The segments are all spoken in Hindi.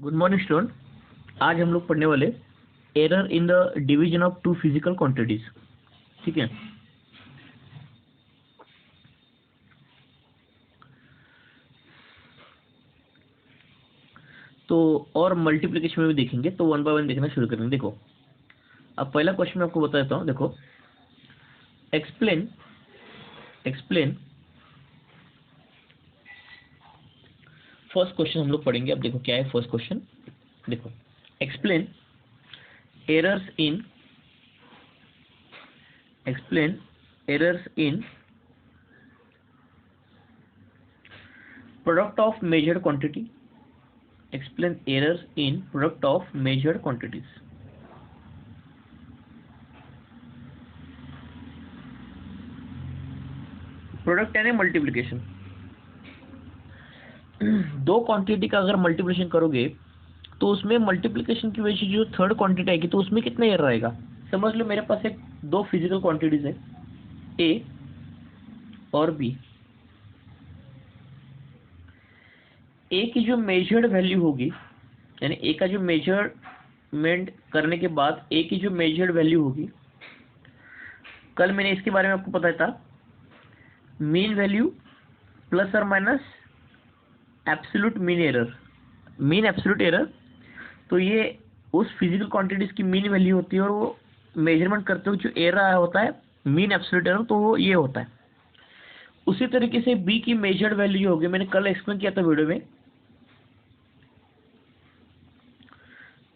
Good morning student. आज हम लोग पढ़ने वाले error in the division of two physical quantities. ठीक है, तो और मल्टीप्लिकेशन में भी देखेंगे, तो वन बाय वन देखना शुरू करेंगे। देखो, अब पहला क्वेश्चन मैं आपको बता देता हूँ। देखो, एक्सप्लेन एक्सप्लेन फर्स्ट क्वेश्चन हम लोग पढ़ेंगे। अब देखो क्या है फर्स्ट क्वेश्चन। देखो, explain errors in explain errors in product of measured quantity. Explain errors in product of measured quantities. Product यानी मल्टीप्लिकेशन। दो क्वांटिटी का अगर मल्टीप्लिकेशन करोगे तो उसमें मल्टीप्लिकेशन की वजह से जो थर्ड क्वांटिटी आएगी तो उसमें कितना एरर आएगा। समझ लो मेरे पास एक दो फिजिकल क्वांटिटीज है, ए और बी। ए की जो मेजर्ड वैल्यू होगी, यानी ए का जो मेजरमेंट करने के बाद ए की जो मेजर्ड वैल्यू होगी, कल मैंने इसके बारे में आपको बताया था, मीन वैल्यू प्लस और minus absolute mean error, mean absolute error. तो ये उस फिजिकल क्वांटिटीज की मीन वैल्यू होती है और वो मेजरमेंट करते हुए जो एरर आया होता है मीन एब्सोल्यूट एरर, तो वो ये होता है। उसी तरीके से बी की मेजर्ड वैल्यू होगी, मैंने कल एक्सप्लेन किया था वीडियो में।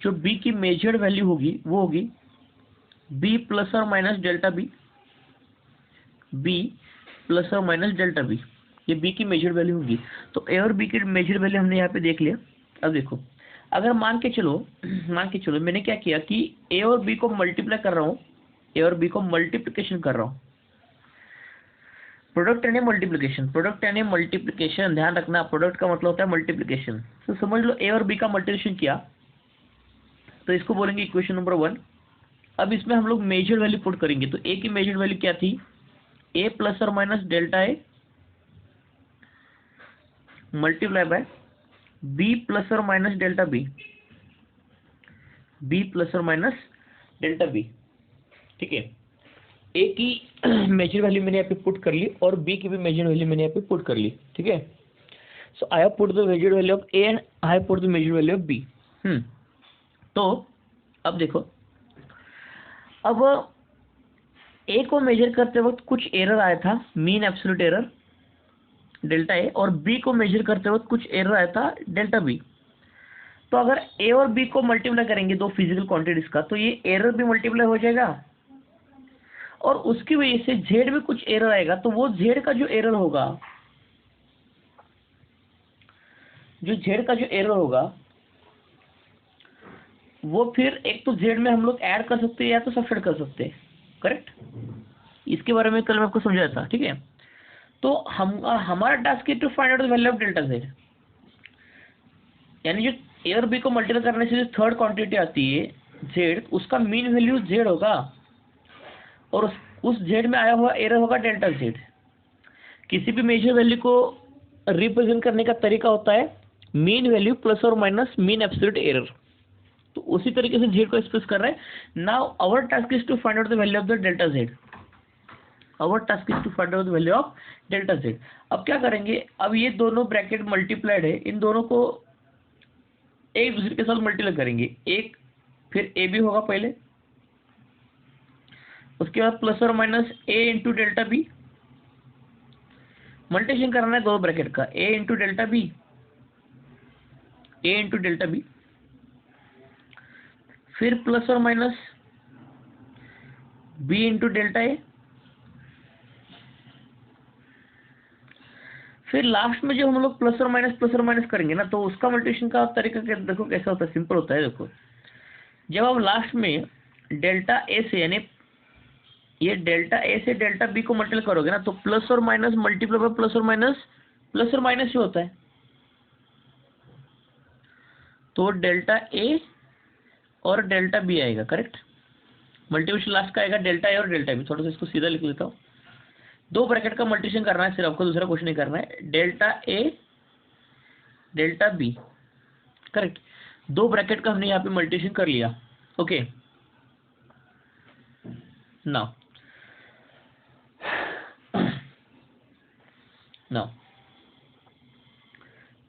जो बी की मेजर्ड वैल्यू होगी वो होगी बी प्लस और minus delta B, B plus और माइनस डेल्टा बी, ये बी की मेजर्ड वैल्यू होगी। तो ए और बी की मेजर्ड वैल्यू हमने यहाँ पे देख लिया। अब देखो, अगर मान के चलो मैंने क्या किया कि ए और बी को मल्टीप्लाई कर रहा हूँ, ए और बी को मल्टीप्लिकेशन कर रहा हूँ। प्रोडक्ट यानी मल्टीप्लिकेशन, प्रोडक्ट यानी मल्टीप्लिकेशन, ध्यान रखना, प्रोडक्ट का मतलब होता है मल्टीप्लिकेशन। तो समझ लो ए और बी का मल्टीप्लिकेशन किया तो इसको बोलेंगे इक्वेशन नंबर 1। अब इसमें हम लोग मेजर वैल्यू पुट करेंगे। तो ए की मेजर वैल्यू क्या थी, ए प्लस और minus delta A multiply by B plus और minus delta B, B plus और माइनस डेल्टा बी। ठीक है, ए की मेजर वैल्यू मैंने यहाँ पे पुट कर ली और बी की भी मेजर वैल्यू मैंने यहाँ पे पुट कर ली। ठीक है, so I have put the major value of A and I have put the major value of B. तो अब देखो, अब ए को मेजर करते वक्त कुछ एरर आया था, mean absolute error delta A, और बी को मेजर करते वक्त कुछ एरर आया था डेल्टा बी। तो अगर ए और बी को मल्टीप्लाई करेंगे दो फिजिकल क्वांटिटीज का, तो ये एरर भी मल्टीप्लाई हो जाएगा और उसकी वजह से जेड में कुछ एरर आएगा। तो वो जेड का जो एरर होगा, जो जेड का जो एरर होगा वो फिर एक तो जेड में हम लोग ऐड कर सकते हैं या तो सब्ट्रैक्ट कर सकते हैं, करेक्ट। इसके बारे में कल मैं आपको समझाया था। ठीक है, तो हमारा टास्क है to find out the value of delta Z, यानी जो ए और बी को मल्टीप्लाई करने से जो थर्ड क्वांटिटी आती है जेड, उसका मीन वैल्यू जेड होगा और उस जेड में आया हुआ एरर होगा डेल्टा जेड। किसी भी मेजर वैल्यू को रिप्रेजेंट करने का तरीका होता है मीन वैल्यू प्लस और माइनस मीन एब्सोल्यूट एरर। तो उसी तरीके से जेड को एक्सप्रेस कर रहा है। Now our task is to find out the value of the delta Z, our task is to find out the value of delta Z. अब क्या करेंगे, अब ये दोनों ब्रैकेट मल्टीप्लाइड है, इन दोनों को एक दूसरे के साथ मल्टीप्लाई करेंगे। एक फिर ए बी होगा पहले, उसके बाद प्लस और माइनस ए इंटू डेल्टा बी, मल्टीप्लिकेशन करना है दो ब्रैकेट का, ए इंटू डेल्टा बी, ए इंटू डेल्टा बी, फिर प्लस और minus B into delta A, फिर लास्ट में जो हम लोग प्लस और माइनस करेंगे ना, तो उसका मल्टीप्लिकेशन का तरीका देखो कैसा होता है, सिंपल होता है। देखो, जब आप लास्ट में डेल्टा ए से, यानी ये डेल्टा ए से डेल्टा बी को मल्टीप्लाई करोगे ना, तो प्लस और माइनस मल्टीप्लाई बाय प्लस और माइनस ही होता है। तो डेल्टा ए और डेल्टा बी आएगा, करेक्ट। मल्टीप्लिकेशन लास्ट का आएगा डेल्टा ए और डेल्टा बी। थोड़ा सा इसको सीधा लिख लेता हूँ, दो ब्रैकेट का मल्टीप्लिकेशन करना है सिर्फ आपको, दूसरा कुछ नहीं करना है। Delta A delta B, correct. दो ब्रैकेट का हमने यहाँ पे मल्टीप्लिकेशन कर लिया। Okay, now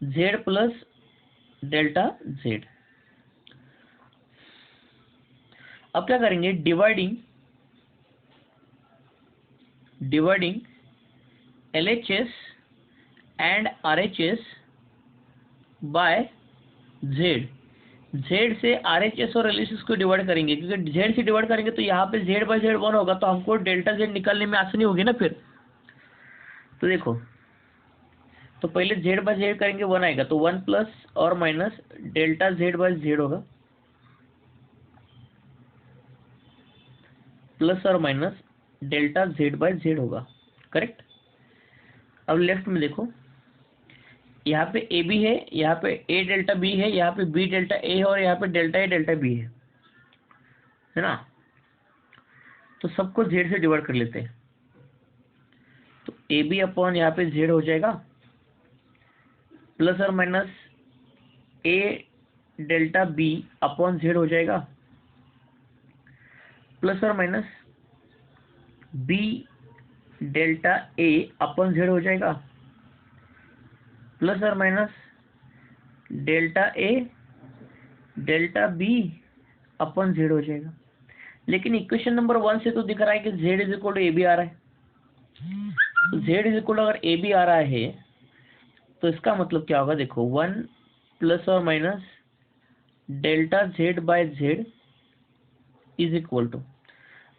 z plus delta z। अब क्या करेंगे, dividing LHS and RHS by Z। Z से RHS और LHS को डिवाइड करेंगे, क्योंकि Z से डिवाइड करेंगे तो यहाँ पे Z बाय Z 1 होगा, तो हमको डेल्टा Z निकालने में आसानी होगी ना फिर। तो देखो, तो पहले Z बाय Z करेंगे 1 आएगा, तो 1 प्लस और minus delta Z by Z होगा, प्लस और minus delta Z by Z होगा, करेक्ट। अब लेफ्ट में देखो, यहाँ पे ए बी है, यहाँ पे ए डेल्टा बी है, यहाँ पे बी डेल्टा ए है, और यहाँ पे डेल्टा ए डेल्टा बी है ना। तो सबको जेड से डिवाइड कर लेते हैं, तो ए बी अपॉन यहाँ पे जेड हो जाएगा, प्लस और minus A delta B upon Z हो जाएगा, प्लस और minus B delta A upon Z हो जाएगा, प्लस और minus delta A delta B upon Z हो जाएगा। लेकिन इक्वेशन नंबर 1 से तो दिख रहा है कि z is equal to A B आ रहा है, तो z इज इक्वल टू अगर ए बी आ रहा है तो इसका मतलब क्या होगा, देखो 1 प्लस और minus delta z by z is equal to,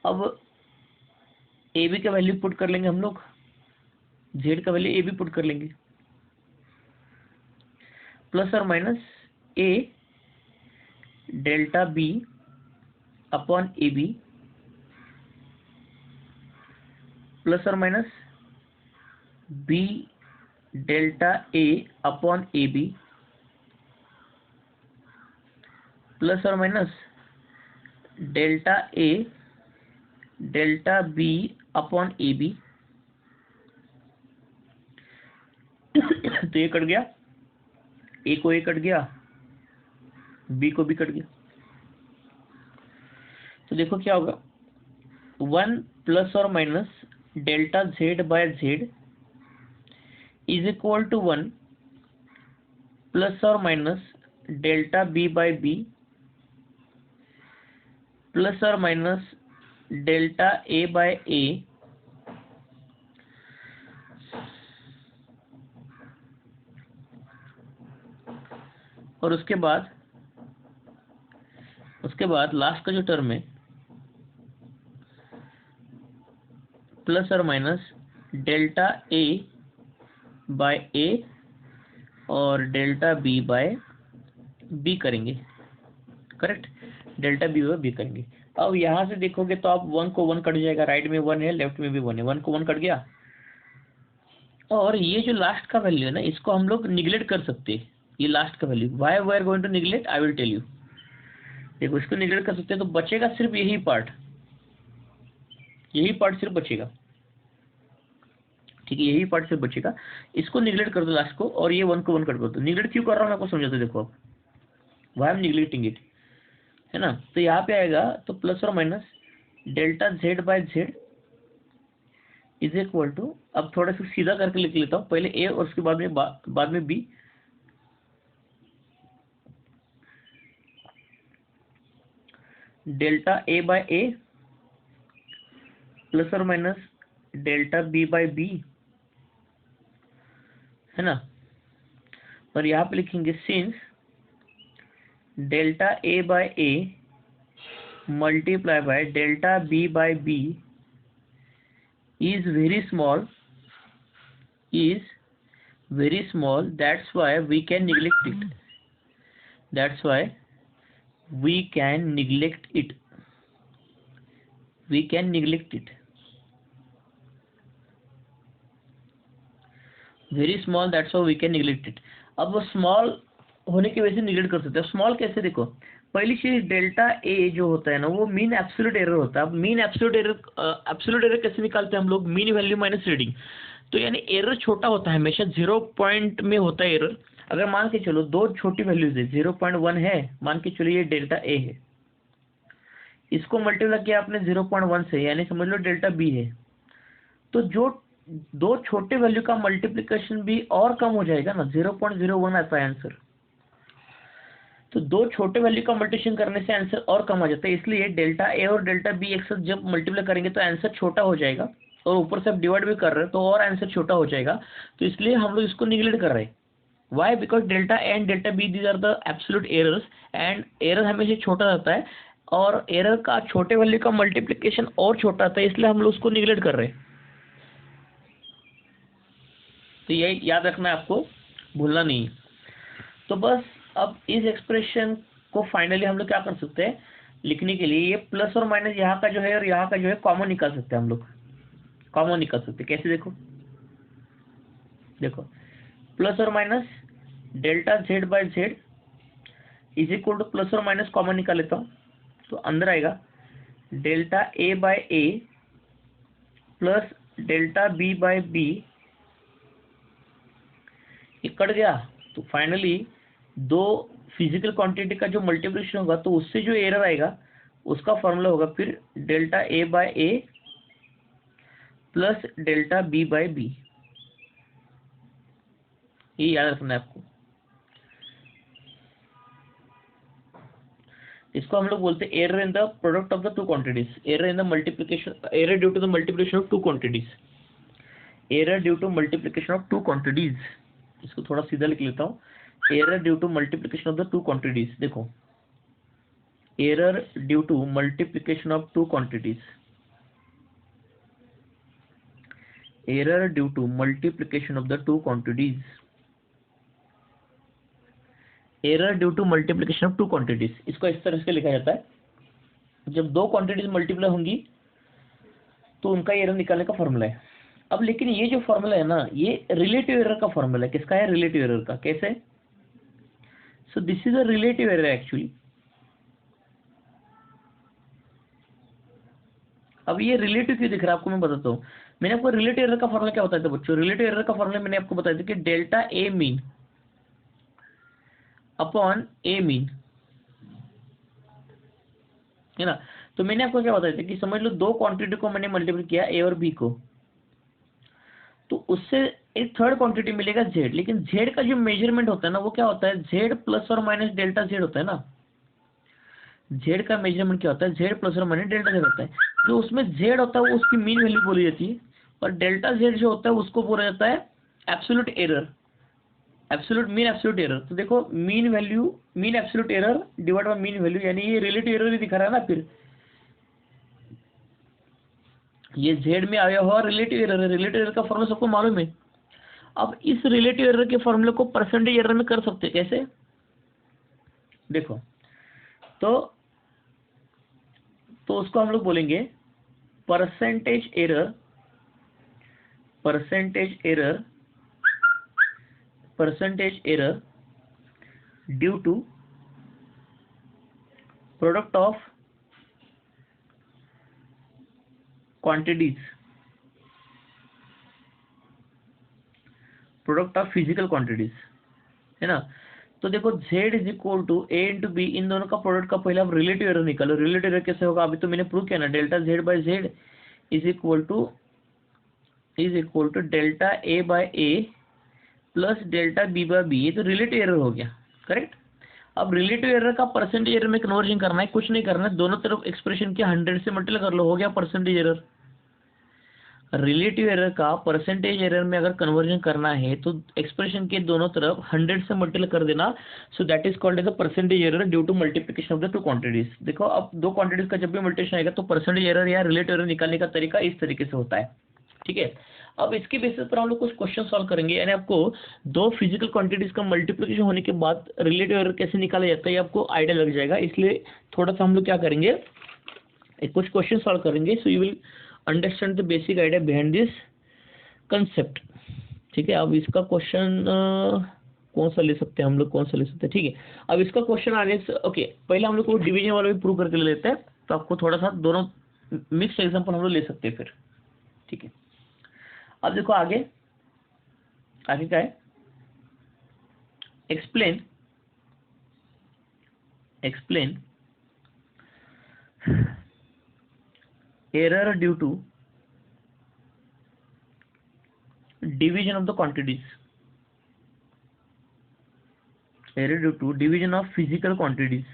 अब ए बी का वैल्यू पुट कर लेंगे हम लोग, z का वैल्यू ए बी पुट कर लेंगे, प्लस और minus A delta B upon A B, plus और minus B delta A upon A B, plus और minus delta A delta B upon A B. तो ये कट गया, ए को ए कट गया, बी को भी कट गया, तो देखो क्या होगा, 1 प्लस और minus delta z by z is equal to 1 plus और minus delta b by b plus और minus delta a by a और उसके बाद लास्ट का जो टर्म है प्लस और minus delta a by a और डेल्टा b बाय b करेंगे, correct, delta b by b करेंगे। अब यहाँ से देखोगे तो आप 1 को 1 कट जाएगा, राइट में 1 है, लेफ्ट में भी 1 है, 1 को 1 कट गया, और ये जो लास्ट का वैल्यू है ना, इसको हम लोग निगलेक्ट कर सकते हैं, ये लास्ट का value. Why we are going to neglect, I will tell you. देखो, इसको निगलेक्ट कर सकते हैं, तो बचेगा सिर्फ यही पार्ट सिर्फ बचेगा, ठीक है, यही पार्ट सिर्फ बचेगा। इसको निगलेक्ट कर दो लास्ट को, और ये 1 को 1 कट कर दो। निगलेक्ट क्यों कर रहा हूँ मैं आपको समझाते, देखो आप, why I am neglecting it, है ना। तो यहाँ पे आएगा, तो प्लस और minus delta z by z is equal to, अब थोड़ा सा सीधा करके लिख लेता हूँ, पहले a और उसके बाद में b, delta a by a plus और minus delta b by b, है ना। और यहाँ पे लिखेंगे since delta a by a multiply by delta b by b is very small, that's why we can neglect it, we can neglect it, very small, that's why we can neglect it। अब वो स्मॉल होने की वजह से निगलेक्ट कर सकते हैं। स्मॉल कैसे, देखो, पहली चीज डेल्टा ए जो होता है ना, वो मीन एब्सोल्यूट एरर होता है। अब मीन एब्सोल्यूट एरर कैसे निकालते हैं हम लोग, मीन वैल्यू माइनस रीडिंग। तो यानी एरर छोटा होता है, हमेशा 0 पॉइंट में होता है एरर, अगर मान के चलो दो छोटी वैल्यूज है, 0.1 है, मान के चलो ये डेल्टा ए है, इसको मल्टीप्लाई किया आपने 0.1 से, यानी समझ लो डेल्टा बी है, तो जो दो छोटे वैल्यू का मल्टीप्लिकेशन भी और कम हो जाएगा ना, 0.01 आता है आंसर। तो दो छोटे वैल्यू का मल्टीप्लिकेशन करने से आंसर और कम आ जाता है, इसलिए डेल्टा ए और डेल्टा बी एक साथ जब मल्टीप्लाई करेंगे तो आंसर छोटा हो जाएगा, और ऊपर से आप डिवाइड भी कर रहे हो तो और आंसर छोटा हो जाएगा। तो इसलिए हम लोग इसको निगलेक्ट कर रहे हैं। Why? Because delta A and delta B these are the absolute errors, and error हमेशा छोटा रहता है, और एरर का छोटे वैल्यू का मल्टीप्लिकेशन और छोटा आता है, इसलिए हम लोग उसको निगलेक्ट कर रहे हैं। तो ये याद रखना है आपको, भूलना नहीं। तो बस अब इस एक्सप्रेशन को फाइनली हम लोग क्या कर सकते हैं, लिखने के लिए ये प्लस और माइनस यहाँ का जो है और यहाँ का जो है कॉमन निकाल सकते हैं हम लोग, कॉमन निकाल सकते हैं। कैसे? देखो देखो, प्लस और minus delta Z by Z is equal to plus और माइनस कॉमन निकाल लेता हूँ, तो अंदर आएगा delta A by A plus delta B by B, ये कट गया। तो फाइनली दो फिजिकल क्वांटिटी का जो मल्टीप्लिकेशन होगा तो उससे जो एरर आएगा उसका फॉर्मूला होगा फिर delta A by A plus delta B by B. ये याद रखना है आपको। इसको हम लोग बोलते हैं error in the product of the two quantities, error in the multiplication, error due to the multiplication of two quantities, error due to multiplication of two quantities. इसको थोड़ा सीधा लिख लेता हूँ, error due to multiplication of the two quantities. देखो, error due to multiplication of two quantities, error due to multiplication of the two quantities, error due to multiplication of two quantities. इसको इस तरह से लिखा जाता है, जब दो क्वांटिटीज मल्टीप्लाई होंगी तो उनका एरर निकालने का फॉर्मूला है। अब लेकिन ये जो फॉर्मूला है ना, ये रिलेटिव एरर का फॉर्मूला है। किसका है? रिलेटिव एरर का। कैसे? So this is a relative error actually. अब ये रिलेटिव क्यों दिख रहा है आपको मैं बताता हूँ। मैंने आपको रिलेटिव एरर का फॉर्मूला क्या बताया था बच्चों? रिलेटिव एरर का फॉर्मूला मैंने आपको बताया था कि delta A mean upon A mean, है ना। तो मैंने आपको क्या बताया था कि समझ लो दो क्वांटिटी को मैंने मल्टीप्लाई किया ए और बी को, तो उससे एक थर्ड क्वांटिटी मिलेगा जेड, लेकिन जेड का जो मेजरमेंट होता है ना वो क्या होता है? जेड प्लस और माइनस डेल्टा जेड होता है ना। जेड का मेजरमेंट क्या होता है? जेड प्लस और माइनस डेल्टा जेड होता है। जो उसमें जेड होता है वो उसकी मीन वैल्यू बोली जाती है, और डेल्टा जेड जो होता है उसको बोला जाता है absolute error, absolute mean, absolute error. तो देखो, mean value, mean absolute error divide by mean value, यानी ये रिलेटिव एरर ही दिखा रहा है ना। फिर ये जेड में आया हुआ रिलेटिव एरर है, रिलेटिव एरर का फॉर्मूला सबको मालूम है। अब इस रिलेटिव एरर के फॉर्मूले को परसेंटेज एरर में कर सकते हैं। कैसे? देखो, तो उसको हम लोग बोलेंगे percentage error, percentage error, percentage error due to product of quantities, product of physical quantities, है ना। तो देखो, z is equal to A into B, इन दोनों का प्रोडक्ट का पहले आप रिलेटिव एरर निकालो। रिलेटिव एरर कैसे होगा? अभी तो मैंने प्रूव किया ना, delta Z by Z is equal to delta A by A plus delta B by B. ये तो रिलेटिव एरर हो गया, करेक्ट। अब रिलेटिव एरर का परसेंटेज एरर में कन्वर्जन करना है, कुछ नहीं करना है, दोनों तरफ एक्सप्रेशन के 100 से मल्टीप्लाई कर लो, हो गया परसेंटेज एरर। रिलेटिव एरर का परसेंटेज एरर में अगर कन्वर्जन करना है तो एक्सप्रेशन के दोनों तरफ 100 से मल्टीप्लाई कर देना। So that is called as the percentage error due to multiplication of the two quantities. देखो, अब दो क्वांटिटीज का जब भी मल्टीप्लिकेशन आएगा तो परसेंटेज एरर या रिलेटिव एरर निकालने का तरीका इस तरीके से होता है, ठीक है। अब इसके बेसिस पर हम लोग कुछ क्वेश्चन सॉल्व करेंगे, यानी आपको दो फिजिकल क्वांटिटीज का मल्टीप्लिकेशन होने के बाद रिलेटिव एरर कैसे निकाला जाता है ये आपको आइडिया लग जाएगा। इसलिए थोड़ा सा हम लोग क्या करेंगे, कुछ क्वेश्चन सॉल्व करेंगे, so you will understand the basic idea behind this concept, ठीक है। अब इसका क्वेश्चन कौन सा ले सकते हैं हम लोग, कौन सा ले सकते हैं, ठीक है। अब इसका क्वेश्चन आने से ओके, पहले हम लोग को डिवीजन वाला भी प्रूव करके ले लेते हैं, तो आपको थोड़ा सा दोनों मिक्स एग्जांपल हम लोग ले सकते हैं फिर, ठीक है। अब देखो आगे, आगे क्या है, explain error due to division of the quantities, error due to division of physical quantities,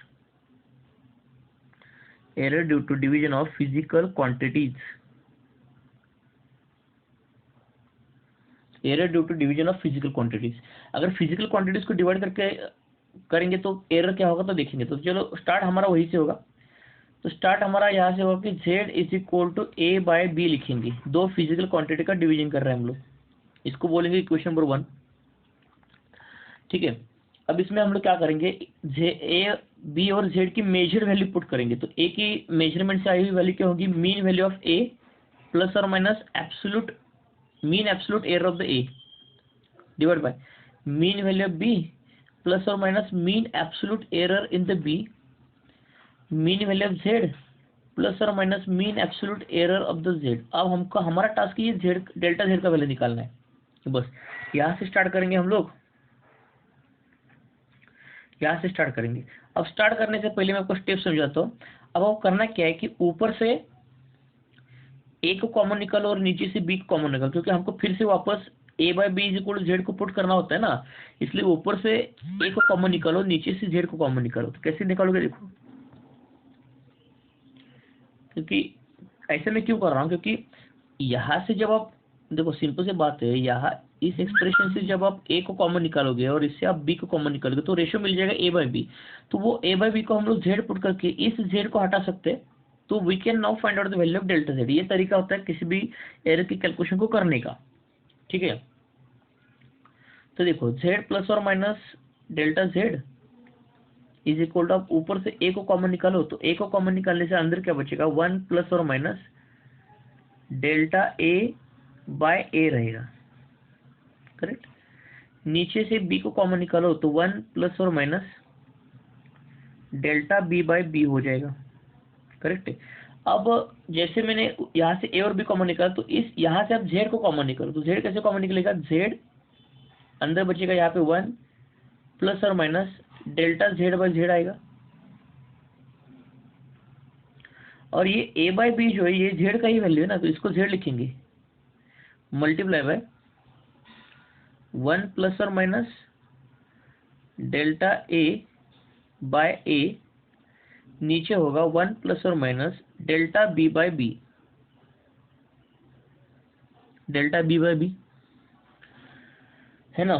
error due to division of physical quantities, error due to division of physical quantities. अगर फिजिकल क्वांटिटीज को डिवाइड करके करेंगे तो एरर क्या होगा तो देखेंगे। तो चलो स्टार्ट हमारा वही से होगा। तो स्टार्ट हमारा यहाँ से होगा कि z is equal to a by B लिखेंगे। दो फिजिकल क्वांटिटी का डिवीजन कर रहे हैं हम लोग, इसको बोलेंगे इक्वेशन नंबर 1। ठीक है, अब इसमें हम लोग क्या करेंगे, a b और z की मेजर वैल्यू पुट करेंगे। तो a की मेजरमेंट से आई हुई वैल्यू क्या होगी, mean value of a plus और minus absolute mean absolute error of the a divide by mean value of b plus और minus mean absolute error in the b, mean value of z plus और minus mean absolute error of the z। अब हमको हमारा टास्क ये z डेल्टा z का वैल्यू निकालना है। तो बस यहाँ से स्टार्ट करेंगे हम लोग, यहाँ से स्टार्ट करेंगे। अब स्टार्ट करने से पहले मैं आपको स्टेप समझाता हूँ। अब आपको करना क्या है कि ऊपर से a को कॉमन निकालो और नीचे से b को कॉमन निकालो, क्योंकि हमको फिर से वापस a by B is equal to Z को पुट करना होता है ना, इसलिए ऊपर से a को कॉमन निकालो, नीचे से z को कॉमन निकालो। तो कैसे निकालोगे देखो, क्योंकि ऐसे मैं क्यों कर रहा हूँ, क्योंकि यहाँ से जब आप देखो सिंपल से बात है, यहाँ इस एक्सप्रेशन से जब आप a को कॉमन निकालोगे और इससे आप b को कॉमन निकालोगे तो रेशियो मिल जाएगा a बाय बी। तो वो a बाय बी को हम लोग z पुट करके इस z को हटा सकते हैं। तो we can now find out the value of delta z। ये तरीका होता है किसी भी एरर की कैलकुलेशन को करने का। ठीक है, तो देखो z प्लस और minus delta z is equal to, आप ऊपर से a को कॉमन निकालो, तो a को कॉमन निकालने से अंदर क्या बचेगा, 1 प्लस और minus delta a by a रहेगा। करेक्ट, नीचे से b को कॉमन निकालो तो 1 प्लस और minus delta b by b हो जाएगा। करेक्ट है। अब जैसे मैंने यहाँ से a और b कॉमन निकाला, तो इस यहाँ से आप z को कॉमन निकालो। तो z कैसे कॉमन निकलेगा, z अंदर बचेगा यहाँ पे 1 प्लस और minus delta z by z आएगा। और ये a बाय बी जो है ये z का ही वैल्यू है ना, तो इसको z लिखेंगे मल्टीप्लाई बाय 1 प्लस और minus delta a by a, नीचे होगा 1 प्लस और minus delta b by b, delta b by b है ना।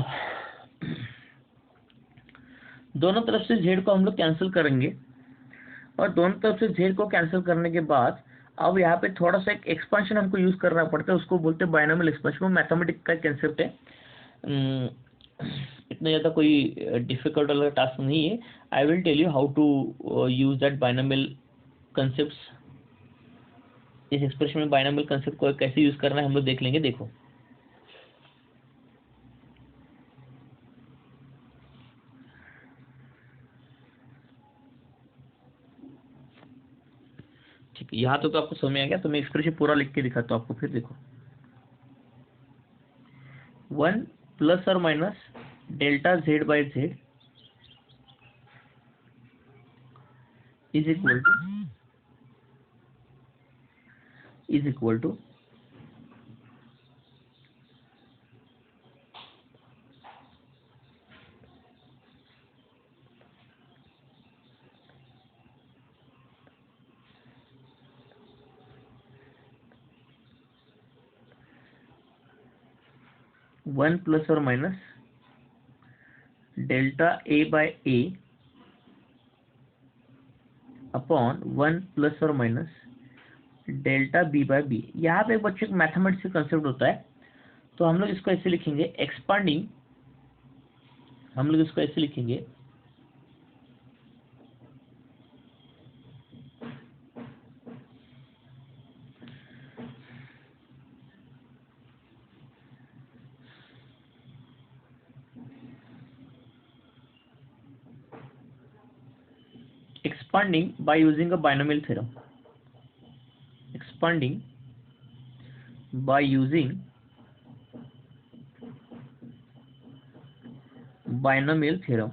दोनों तरफ से z को हम लोग कैंसिल करेंगे, और दोनों तरफ से z को कैंसिल करने के बाद अब यहाँ पे थोड़ा सा एक एक्सपेंशन हमको यूज करना पड़ता है, उसको बोलते हैं बायनोमियल एक्सपेंशन। वो मैथमेटिक्स का कंसेप्ट है, इतना ज़्यादा कोई डिफिकल्ट वाला टास्क नहीं है। I will tell you how to use that binomial concept. इस एक्सप्रेशन में बायनोमियल कंसेप्ट को कैसे यूज करना है हम लोग देख लेंगे। देखो ठीक है, यहाँ तो आपको समझ आ गया। तो मैं एक्सप्रेशन पूरा लिख के दिखाता हूँ आपको। फिर देखो 1 प्लस और minus delta z by z is equal to 1 plus और minus delta a by a अपॉन 1 प्लस और minus delta b by b। यहाँ पे बच्चों एक मैथमेटिक्स का कंसेप्ट होता है, तो हम लोग इसको ऐसे लिखेंगे एक्सपांडिंग, हम लोग इसको ऐसे लिखेंगे expanding by using a binomial theorem, expanding by using binomial theorem.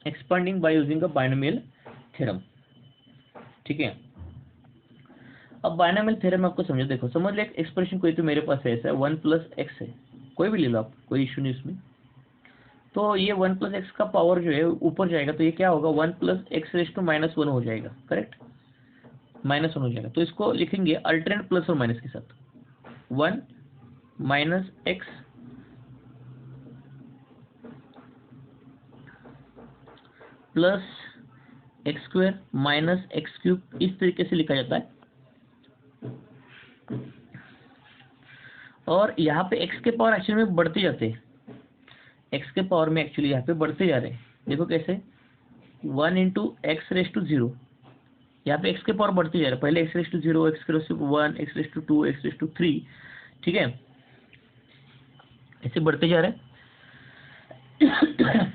Expanding by using a binomial theorem. ठीक है, अब बाइनोमियल थ्योरम आपको समझो, देखो समझ लो एक एक्सप्रेशन कोई तो मेरे पास है ऐसा 1+x है, कोई भी ले लो आप, कोई इशू नहीं उसमें। तो ये 1+x का पावर जो है ऊपर जाएगा तो ये क्या होगा 1+x⁻1 हो जाएगा, करेक्ट, -1 हो जाएगा। तो इसको लिखेंगे अल्टरनेट प्लस और माइनस के साथ, 1 - x प्लस x² - x³, इस तरीके से लिखा जाता है। और यहाँ पे x के पावर एक्चुअली में बढ़ते जाते हैं, x के पावर में एक्चुअली यहाँ पे बढ़ते जा रहे हैं। देखो कैसे, 1 × x⁻0, यहाँ पे x के पावर बढ़ते जा रहे हैं, पहले x⁻0, x⁻1, x⁻2, x⁻3, ठीक है, ऐसे बढ़ते जा रहे हैं।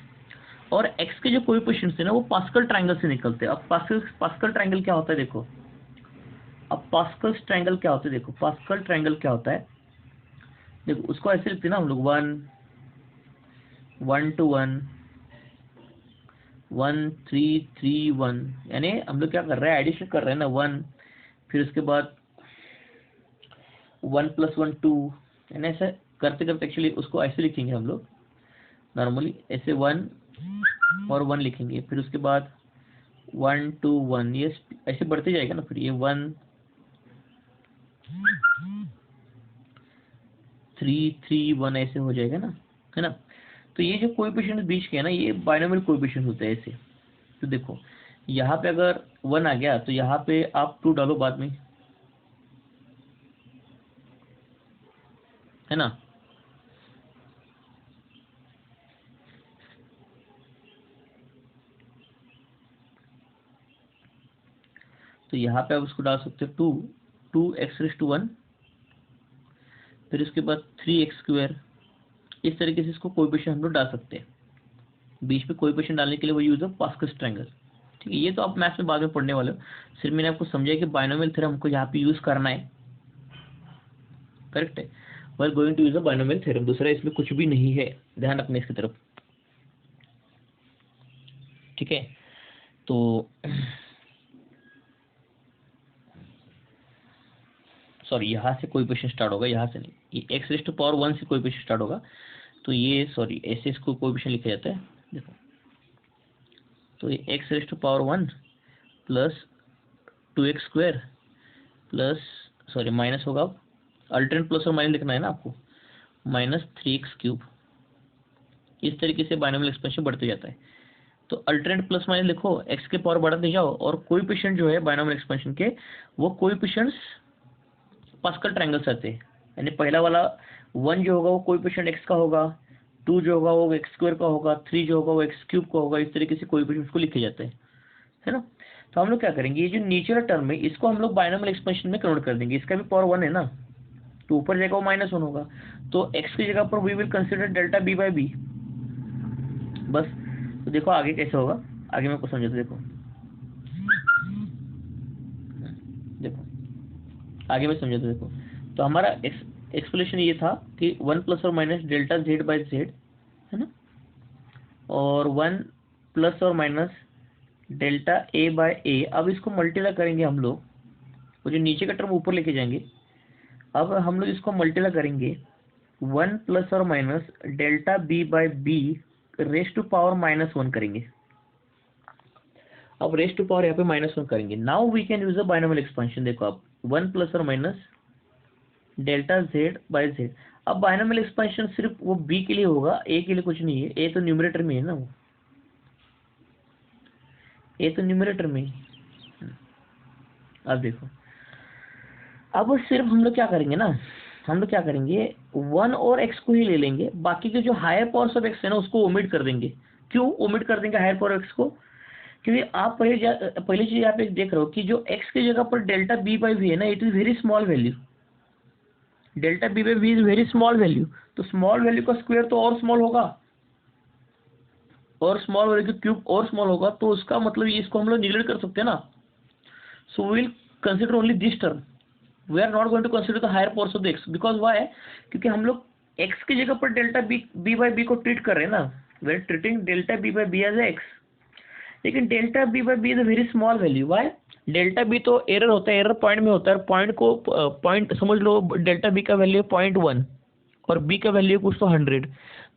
और x के जो कोएफिशिएंट्स है ना वो पास्कल ट्रायंगल से निकलते हैं। अब पास्कल ट्रायंगल क्या होता है देखो, अब पास्कल ट्रायंगल क्या होता है देखो, पास्कल ट्रायंगल क्या होता है देखो, उसको ऐसे लिखते हैं ना हम लोग, 1 1 to 1 1 3 3 1, यानी हम लोग क्या कर रहे हैं, एडिशन कर रहे हैं ना 1, फिर उसके बाद 1 + 1 2, यानी ऐसे करते करते एक्चुअली उसको ऐसे लिखेंगे हम लोग नॉर्मली, ऐसे 1 और 1 लिखेंगे, फिर उसके बाद 1 2 1, ये ऐसे बढ़ते जाएगा ना, फिर ये 1 3 3 1 ऐसे हो जाएगा ना, है ना। तो ये जो कोएफिशिएंट बीच के है ना, ये बाइनोमियल कोएफिशिएंट होते हैं ऐसे। तो देखो यहाँ पे अगर 1 आ गया तो यहाँ पे आप 2 डालो बाद में, है ना। तो यहाँ पे आप उसको डाल सकते हो 2x⁻1, फिर उसके बाद 3x², इस तरीके से इसको कोएफिशिएंट हम लोग डाल सकते हैं। बीच में कोएफिशिएंट डालने के लिए वो यूज ऑफ पास्कल ट्रायंगल। ठीक है, ये तो आप मैथ्स में बाद में पढ़ने वाले हो, सिर्फ मैंने आपको समझाया कि बाइनोमियल थ्योरम हमको यहाँ पे यूज करना है, करेक्ट है, we are going to use a binomial theorem, दूसरा इसमें कुछ भी नहीं है, ध्यान रखने इसकी तरफ। ठीक है, तो सॉरी यहाँ से कोएफिशिएंट स्टार्ट होगा, यहाँ से नहीं, ये x⁻1 से कोएफिशिएंट स्टार्ट होगा, तो ये सॉरी ऐसे इसको कोएफिशिएंट लिखा जाता है, देखो। तो ये x⁻1 plus 2x² plus, sorry minus होगा, अब अल्टरनेट प्लस और माइनस लिखना है ना आपको, -3x³, इस तरीके से बाइनोमियल एक्सपेंशन बढ़ते जाता है। तो अल्टरनेट प्लस माइनस लिखो, x के पावर बढ़ाते जाओ, और कोएफिशिएंट जो है बाइनोमियल एक्सपेंशन के, वो कोएफिशिएंट्स पास्कल ट्रायंगल से आते हैं। यानी पहला वाला 1 जो होगा वो कोएफिशिएंट x का होगा, 2 जो होगा वो x² का होगा, 3 जो होगा वो x³ का होगा, इस तरीके से कोएफिशिएंट्स को लिखे जाते हैं, है ना। तो हम लोग क्या करेंगे, ये जो नीचे टर्म है इसको हम लोग बाइनोमियल एक्सपेंशन में कन्वर्ट कर देंगे, इसका भी पावर 1 है ना, तो ऊपर जाएगा वो -1 होगा, तो x की जगह पर we will consider delta b/b, बस। तो देखो आगे कैसे होगा, आगे मैं कुछ समझाता, देखो देखो आगे मैं समझाता, देखो। तो हमारा एक्सप्लेनेशन ये था कि 1 ± Δz/z, है ना, और 1 ± Δa/a। अब इसको मल्टीप्लाई करेंगे हम लोग, वो जो नीचे का टर्म ऊपर लेके जाएंगे, अब हम लोग इसको मल्टीप्लाई करेंगे 1 ± Δb/b रेज़ टू पावर -1 करेंगे। अब रेज़ टू पावर यहाँ पे -1 करेंगे। Now we can use a binomial expansion. देखो आप 1 ± Δz/z। अब बाइनोमियल एक्सपेंशन सिर्फ वो b के लिए होगा, a के लिए कुछ नहीं है, a तो न्यूमरेटर में है ना, वो a तो न्यूमरेटर में है। अब देखो, अब सिर्फ हम लोग क्या करेंगे ना, हम लोग क्या करेंगे 1 और x को ही ले लेंगे, बाकी के जो हायर पावर्स ऑफ x है ना उसको ओमिट कर देंगे। क्यों ओमिट कर देंगे हायर पावर x को, क्योंकि आप पहले चीज आप एक देख रहे हो कि जो x की जगह पर डेल्टा b/v है ना, it is very small value, delta b/v is very small value, तो स्मॉल वैल्यू का स्क्वायर तो और स्मॉल होगा, और स्मॉल वैल्यू का क्यूब और स्मॉल होगा, तो उसका मतलब ये इसको हम लोग निगलेक्ट कर सकते हैं ना. So we will consider only this term. We are not going to consider the higher powers of the X. Because why है, क्योंकि हम लोग एक्स की जगह पर डेल्टा बी बाई बी को ट्रीट कर रहे हैं ना. We are treating delta B by B as X. लेकिन delta B by B is a very small value. Why? Delta B तो एरर होता है, एरर पॉइंट में होता है. पॉइंट को पॉइंट समझ लो, डेल्टा बी का वैल्यू 0.1 और बी का वैल्यू कुछ तो 100.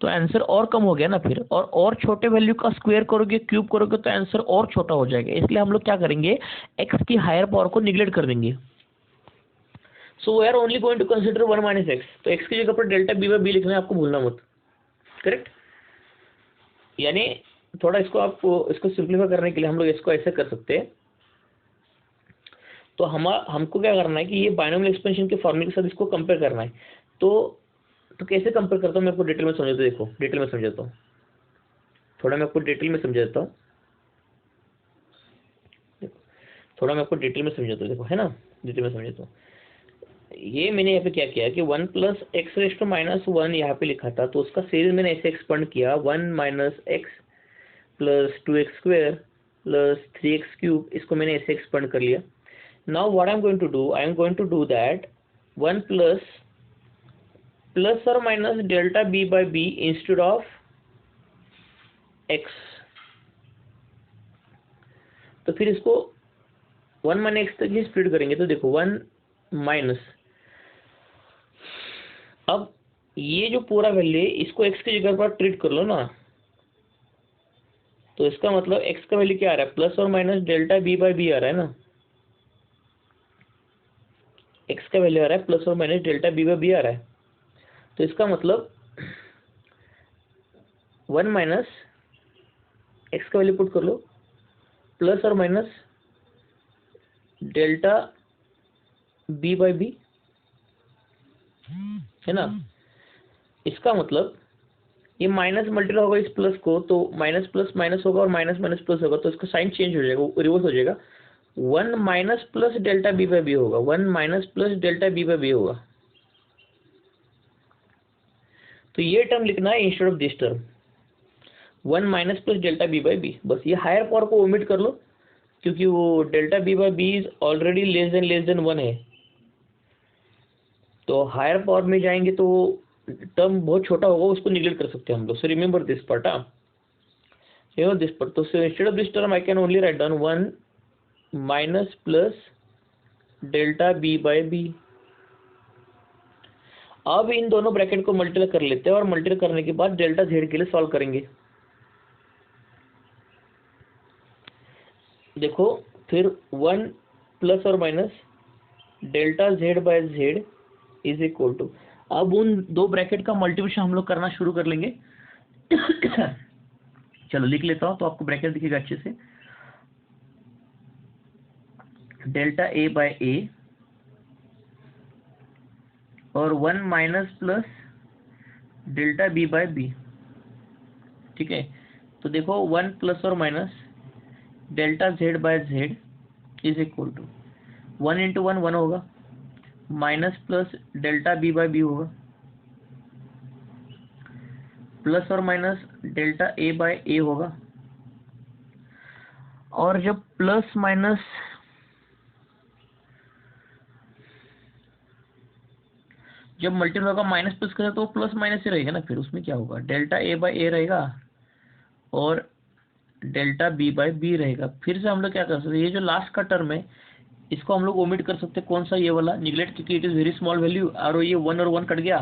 तो आंसर और कम हो गया ना फिर. और छोटे वैल्यू का स्क्वायर करोगे, क्यूब करोगे, तो आंसर और छोटा हो जाएगा. इसलिए हम लोग क्या करेंगे, एक्स की हायर पावर को निगलेक्ट कर देंगे. So we are only going to consider 1 minus X. तो एक्स की जगह पर डेल्टा बी बाई बी लिखना है, आपको भूलना मत. करेक्ट. यानी थोड़ा इसको सिंप्लीफाई करने के लिए हम लोग इसको ऐसे कर सकते हैं. तो हमको क्या करना है कि ये बायनोमियल एक्सपेंशन के फॉर्मूले के साथ इसको कंपेयर करना है. तो कैसे कंपेयर करता हूँ मैं आपको डिटेल में समझाता हूँ. देखो डिटेल में समझाता हूँ, थोड़ा मैं आपको डिटेल में समझाता हूँ. देखो है ना, डिटेल में समझाता हूँ. ये मैंने यहाँ पे क्या किया कि 1 plus X raise to minus 1 यहाँ पे लिखा था, तो उसका सीरीज मैंने ऐसे एक्सपेंड किया. 1 minus X plus 2x square plus 3x cube, इसको मैंने ऐसे एक्सपेंड कर लिया. Now what I am going to do that 1 plus और minus delta B by B instead of X. तो फिर इसको 1 माइनस एक्स तक ही स्प्लिट करेंगे. तो देखो 1 माइनस, अब ये जो पूरा वैल्यू है इसको एक्स की जगह पर ट्रीट कर लो ना. तो इसका मतलब एक्स का वैल्यू क्या आ रहा है, प्लस और minus delta B by B आ रहा है ना. एक्स का वैल्यू आ रहा है प्लस और minus delta B by B आ रहा है. तो इसका मतलब 1 माइनस एक्स का वैल्यू पुट कर लो प्लस और minus delta B by B, है ना. इसका मतलब ये माइनस मल्टीप्लाई होगा इस प्लस को, तो माइनस प्लस माइनस होगा और माइनस माइनस प्लस होगा, तो इसका साइन चेंज हो जाएगा, रिवर्स हो जाएगा. 1 minus plus delta B by B होगा. 1 minus plus delta B by B होगा. तो ये टर्म लिखना है instead of this term 1 minus plus delta B by B. बस ये हायर पावर को ओमिट कर लो, क्योंकि वो delta B by B is already less than 1 है. तो हायर पावर में जाएंगे तो टर्म बहुत छोटा होगा, उसको निगलेक्ट कर सकते हैं हम लोग. So remember this part. This part. तो instead of this term I can only write down 1 minus plus delta B by B. अब इन दोनों ब्रैकेट को मल्टीप्लाई कर लेते हैं और मल्टीप्लाई करने के बाद डेल्टा जेड के लिए सॉल्व करेंगे. देखो फिर 1 प्लस और minus delta Z by Z is equal to, अब उन दो ब्रैकेट का मल्टीप्लिकेशन हम लोग करना शुरू कर लेंगे. चलो लिख लेता हूं तो आपको ब्रैकेट दिखेगा अच्छे से. डेल्टा ए बाय ए और 1 minus plus delta B by B. ठीक है. तो देखो 1 प्लस और minus delta Z by Z is equal to 1 into 1 1 होगा, minus plus delta B by B होगा, प्लस और minus delta A by A होगा. और जब प्लस माइनस जब मल्टीपल होगा माइनस प्लस करें तो प्लस माइनस ही रहेगा ना. फिर उसमें क्या होगा, डेल्टा ए बाय ए रहेगा और डेल्टा बी बाय बी रहेगा. फिर से हम लोग क्या कर सकते हैं, ये जो लास्ट का टर्म है इसको हम लोग ओमिट कर सकते हैं. कौन सा, ये वाला निगलेक्ट, क्योंकि it is very small value. और ये 1 और 1 कट गया.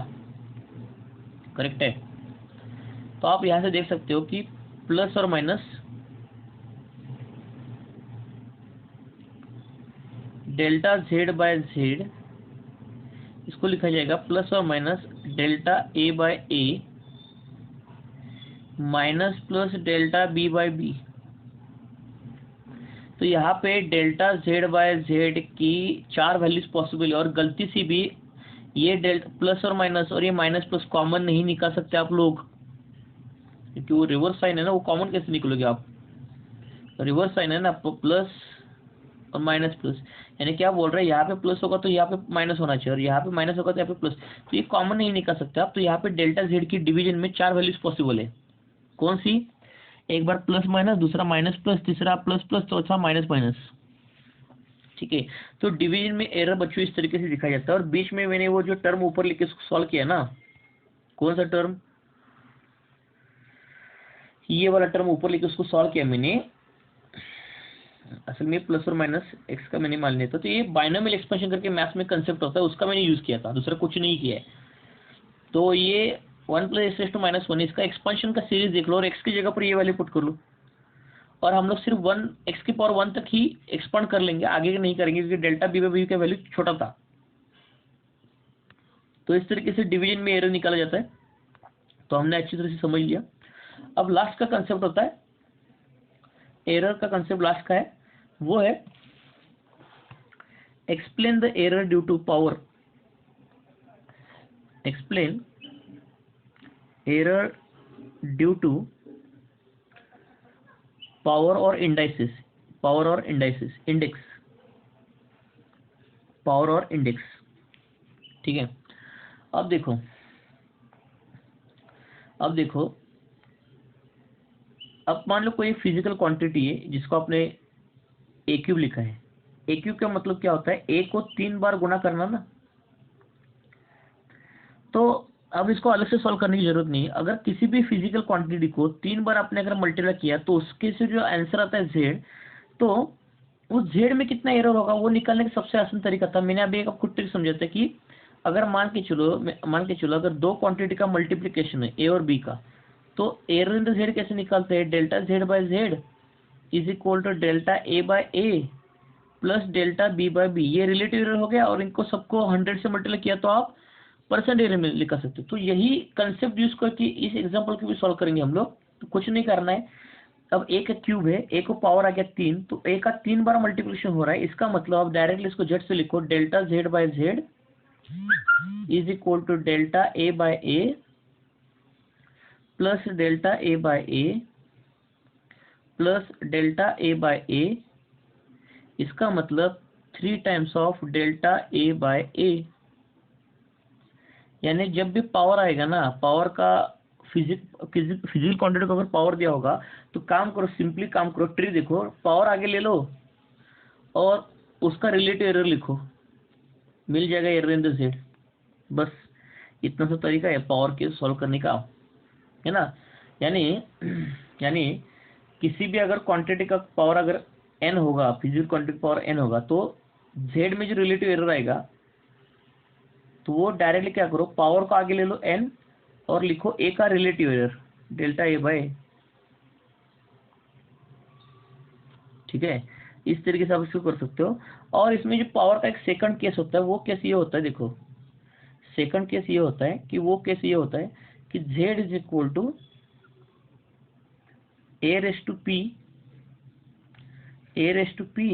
करेक्ट है. तो आप यहां से देख सकते हो कि प्लस और minus delta Z by Z, इसको लिखा जाएगा प्लस और minus delta A by A minus plus delta B by B. तो यहाँ पे डेल्टा जेड बाय जेड की 4 वैल्यूज पॉसिबल है. और गलती से भी ये डेल्टा प्लस और माइनस और ये माइनस प्लस कॉमन नहीं निकाल सकते आप लोग, क्योंकि वो रिवर्स साइन है ना. वो कॉमन कैसे निकलोगे आप, रिवर्स साइन है ना, प्लस और माइनस प्लस. यानी क्या बोल रहे हैं, यहाँ पे प्लस होगा तो यहाँ पे माइनस होना चाहिए, और यहाँ पे माइनस होगा तो यहाँ पे प्लस. तो ये कॉमन नहीं निकाल सकते आप. तो यहाँ पे डेल्टा जेड की डिवीजन में 4 वैल्यूज पॉसिबल है. कौन सी, एक बार प्लस माइनस, दूसरा माइनस प्लस, तीसरा प्लस प्लस, चौथा माइनस माइनस। ठीक है, तो डिवीजन में एरर बच्चों इस तरीके से दिखाया जाता है। और बीच में मैंने वो जो टर्म ऊपर लिख के सॉल्व किया ना, कौन सा टर्म, ये वाला टर्म ऊपर लिख के उसको सॉल्व किया मैंने। असल में प्लस और माइनस एक्स का मैंने मान लिया था, तो ये बाइनोमियल एक्सपेंशन करके मैथ्स में कंसेप्ट होता है, उसका मैंने यूज किया था, दूसरा कुछ नहीं किया है। तो ये 1 + x⁻1, इसका एक्सपेंशन का सीरीज देख लो और x की जगह पर ये वैल्यू पुट कर लो, और हम लोग सिर्फ 1 x⁻1 तक ही एक्सपांड कर लेंगे, आगे नहीं करेंगे, क्योंकि डेल्टा b/b का वैल्यू छोटा था। तो इस तरीके से डिवीजन में एरर निकाला जाता है, तो हमने अच्छी तरह से समझ लिया। अब लास्ट का कंसेप्ट होता है, एरर का कंसेप्ट लास्ट का है, वो है explain the error due to power, explain error due to power और इंडाइसिस, पावर और इंडाइसिस, इंडेक्स, पावर और इंडेक्स। ठीक है, अब देखो, अब मान लो कोई फिजिकल क्वांटिटी है जिसको आपने ए क्यूब लिखा है। ए क्यूब का मतलब क्या होता है, ए को 3 बार गुना करना ना। तो अब इसको अलग से सॉल्व करने की जरूरत नहीं है। अगर किसी भी फिजिकल क्वांटिटी को 3 बार आपने अगर मल्टीप्लाई किया तो उसके से जो आंसर आता है जेड, तो उस जेड में कितना एरर होगा वो निकालने का सबसे आसान तरीका था। मैंने अभी एक आपको ट्रिक समझा था कि अगर मान के चलो अगर दो क्वांटिटी का मल्टीप्लीकेशन है ए और बी का, तो एरर इन द जेड कैसे निकालते हैं, delta Z by Z is equal to delta A by A plus delta B by B. ये रिलेटिव एरर हो गया, और इनको सबको 100 से मल्टीप्लाई किया तो आप परसेंट एरर में लिखा सकते हो। तो यही कंसेप्ट यूज करके इस एग्जांपल को भी सॉल्व करेंगे हम लोग। तो कुछ नहीं करना है, अब ए का क्यूब है, ए को पावर आ गया 3, तो ए का 3 बार मल्टीप्लिकेशन हो रहा है। इसका मतलब आप डायरेक्टली इसको जेड से लिखो, delta Z by Z is equal to delta A by A plus delta A by A plus delta A by A. इसका मतलब 3 times of delta A by A. यानी जब भी पावर आएगा ना, पावर का फिजिकल क्वांटिटी को अगर पावर दिया होगा तो काम करो, सिंपली काम करो, ट्री देखो, पावर आगे ले लो और उसका रिलेटिव एरर लिखो, मिल जाएगा एरर इन द जेड। बस इतना सा तरीका है पावर के सॉल्व करने का, है ना। यानी यानी किसी भी अगर क्वांटिटी का पावर अगर n होगा, फिजिकल क्वांटिटी पावर n होगा, तो जेड में जो रिलेटिव एरर आएगा तो वो डायरेक्टली क्या करो, पावर को आगे ले लो n और लिखो a का relative error delta A bye. ठीक है, इस तरीके से आप इसको कर सकते हो। और इसमें जो पावर का एक सेकंड केस होता है, वो केस ये होता है, देखो सेकंड केस ये होता है कि वो केस ये होता है कि z is equal to a raise to p, a raise to p,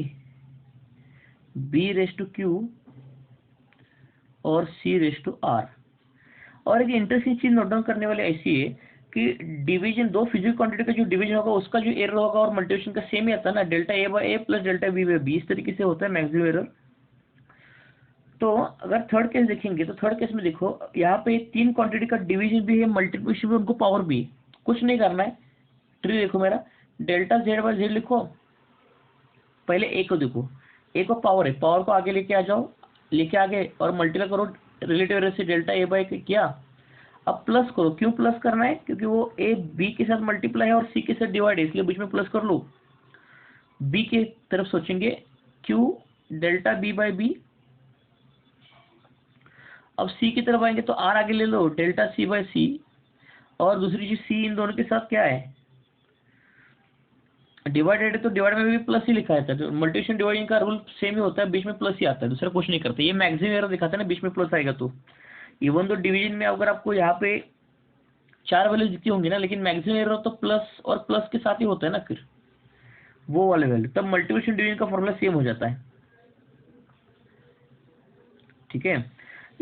b raise to q और c रेस टू r। और एक इंटरेस्टिंग चीज नोट डाउन करने वाली ऐसी है कि डिवीजन, दो फिजिकल क्वांटिटी का जो डिवीजन होगा उसका जो एरर होगा और मल्टीप्लिकेशन का सेम ही आता है ना, delta A by A plus delta B by B, इस तरीके से होता है मैक्सिमम एरर। तो अगर थर्ड केस देखेंगे तो थर्ड केस में देखो, यहाँ पे 3 क्वांटिटी का डिवीजन भी है, मल्टीप्लिकेशन भी, उनको पावर भी। कुछ नहीं करना है, ट्री देखो मेरा, डेल्टा जेड बाय जेड लिखो, पहले ए को देखो, ए को पावर है, पावर को आगे लेके आ जाओ, लेके आगे और मल्टीप्लाई करो रिलेटिव एरर से, डेल्टा ए बाय किया। अब प्लस करो, क्यों प्लस करना है, क्योंकि वो ए बी के साथ मल्टीप्लाई है और सी के साथ डिवाइड है, इसलिए बीच में प्लस कर लो। बी के तरफ सोचेंगे, Q delta B by B. अब सी की तरफ आएंगे तो आर आगे ले लो, डेल्टा सी बाय सी। और दूसरी चीज सी इन दोनों के साथ क्या है, डिवाइडेड है, तो डिवाइड में भी प्लस ही लिखा है। तो मल्टीप्लिकेशन डिवाइडिंग का रूल सेम ही होता है, बीच में प्लस ही आता है, दूसरा कुछ नहीं करते। ये मैक्सिमम एरर दिखाता है ना, बीच में प्लस आएगा। तो इवन तो डिवीजन में अगर आपको यहाँ पे 4 वैल्यू दिखती होंगी ना, लेकिन मैक्सिमम एरर तो प्लस और प्लस के साथ ही होता है ना, फिर वो वाले वैल्यू, तब मल्टीप्लिकेशन डिवीजन का फॉर्मूला सेम हो जाता है। ठीक है,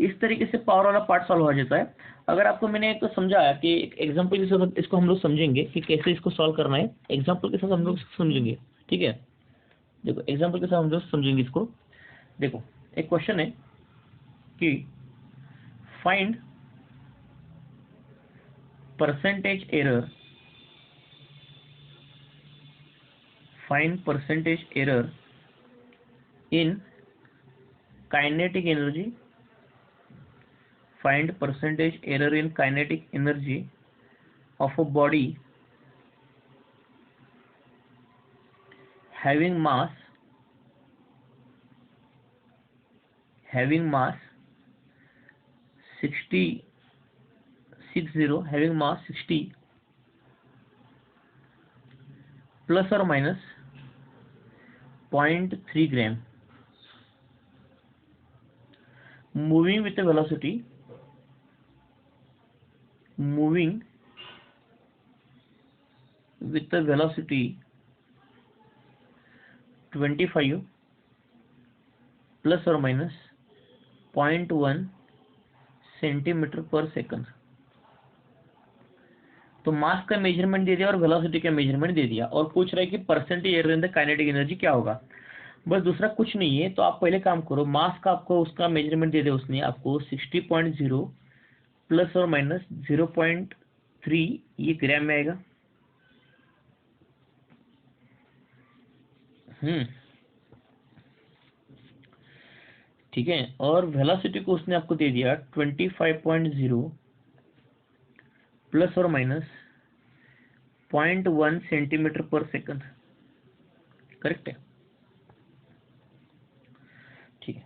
इस तरीके से पावर वाला पार्ट सॉल्व हो जाता है। अगर आपको मैंने एक तो समझाया कि एक एग्जांपल के साथ इसको हम लोग समझेंगे कि कैसे इसको सॉल्व करना है, एग्जांपल के साथ हम लोग समझेंगे। ठीक है, देखो एग्जांपल के साथ हम लोग समझेंगे इसको। देखो एक क्वेश्चन है कि find percentage error find percentage error in kinetic energy, find percentage error in kinetic energy of a body having mass 60 having mass 60 plus or minus 0.3 gram, moving with a velocity 25 plus or minus 0.1 centimetre पर सेकंड। तो मास का मेजरमेंट दे दिया और वेलोसिटी का मेजरमेंट दे दिया और पूछ रहा है कि percentage error in the kinetic energy क्या होगा। बस दूसरा कुछ नहीं है। तो आप पहले काम करो, मास का आपको उसका मेजरमेंट दे दिया उसने आपको 60.0 प्लस और माइनस 0.3, ये ग्राम में आएगा। ठीक है। और वेलोसिटी को उसने आपको दे दिया 25.0 प्लस और माइनस 0.1 सेंटीमीटर पर सेकंड। करेक्ट है। ठीक है।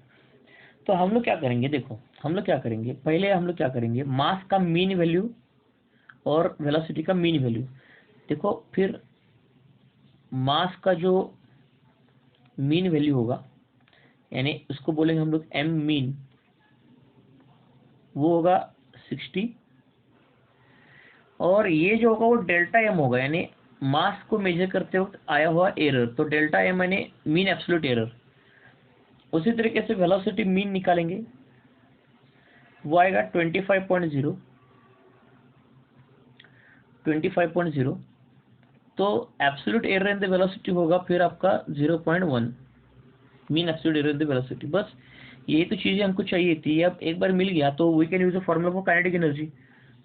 तो हम लोग क्या करेंगे, देखो हम लोग क्या करेंगे, पहले हम लोग क्या करेंगे, मास का मीन वैल्यू और वेलोसिटी का मीन वैल्यू। देखो फिर मास का जो मीन वैल्यू होगा, यानी उसको बोलेंगे हम लोग एम मीन, वो होगा 60, और ये जो होगा वो डेल्टा एम होगा, यानी मास को मेजर करते वक्त आया हुआ एरर। तो डेल्टा एम यानी मीन एब्सोल्यूट एरर। उसी तरीके से वेलोसिटी मीन निकालेंगे, वो आएगा 25.0। तो absolute error in the velocity होगा फिर आपका 0.1 mean absolute error in the velocity. बस ये तो चीजें हमको चाहिए थी, अब एक बार मिल गया तो we can use the formula for kinetic energy.